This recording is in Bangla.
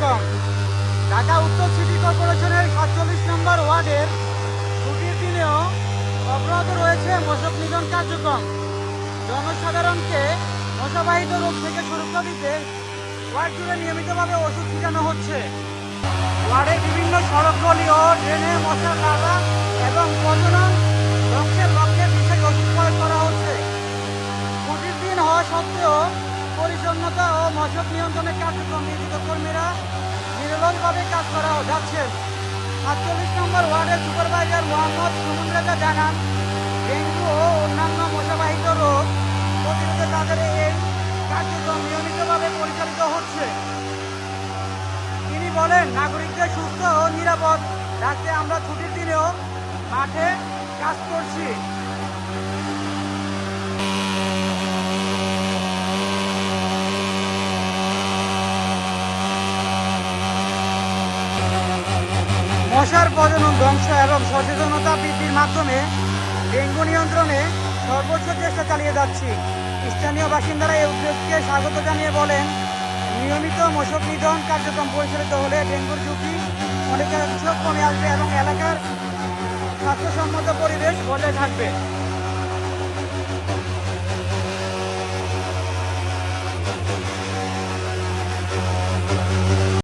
কার্যক্রম। ঢাকা উত্তর সিটি কর্পোরেশনের ৪৭ নম্বর ওয়ার্ডের ছুটির দিনেও অব্যাহত রয়েছে মশক নিধন কার্যক্রম। জনসাধারণকে মশাবাহিত রোগ থেকে সুরক্ষা দিতে ওয়ার্ড জুড়ে নিয়মিতভাবে ওষুধ ছিটানো হচ্ছে। ওয়ার্ডের বিভিন্ন সড়ক গলি ও ড্রেনে মশার লার্ভা এবং প্রজনন ধ্বংসের লক্ষ্যে বিশেষ ওষুধ প্রয়োগ করা হচ্ছে। ছুটির দিন হওয়া সত্ত্বেও পরিচ্ছন্নতা ও মশক নিয়ন্ত্রণের কার্যক্রম নিয়োজিত কর্মীরা নিরলসভাবে কাজ করা যাচ্ছে। ৪৭ নম্বর ওয়ার্ডের সুপারভাইজার মোহাম্মদ সুমন রেজা জানান, ডেঙ্গু ও অন্যান্য মশাবাহিত রোগ প্রতিরোধে তাদের এই কার্যক্রম নিয়মিতভাবে পরিচালিত হচ্ছে। তিনি বলেন, নাগরিকদের সুস্থ ও নিরাপদ রাখতে আমরা ছুটির দিনেও মাঠে কাজ করছি। মশার প্রজনন ধ্বংস এবং সচেতনতা বৃদ্ধির মাধ্যমে ডেঙ্গু নিয়ন্ত্রণে সর্বোচ্চ চেষ্টা চালিয়ে যাচ্ছি। স্থানীয় বাসিন্দারা এই উদ্যোগকে স্বাগত জানিয়ে বলেন, নিয়মিত মশক নিধন কার্যক্রম পরিচালিত হলে ডেঙ্গুর ঝুঁকি অনেকাংশ কমে আসবে এবং এলাকার স্বাস্থ্যসম্মত পরিবেশ বজায় থাকবে।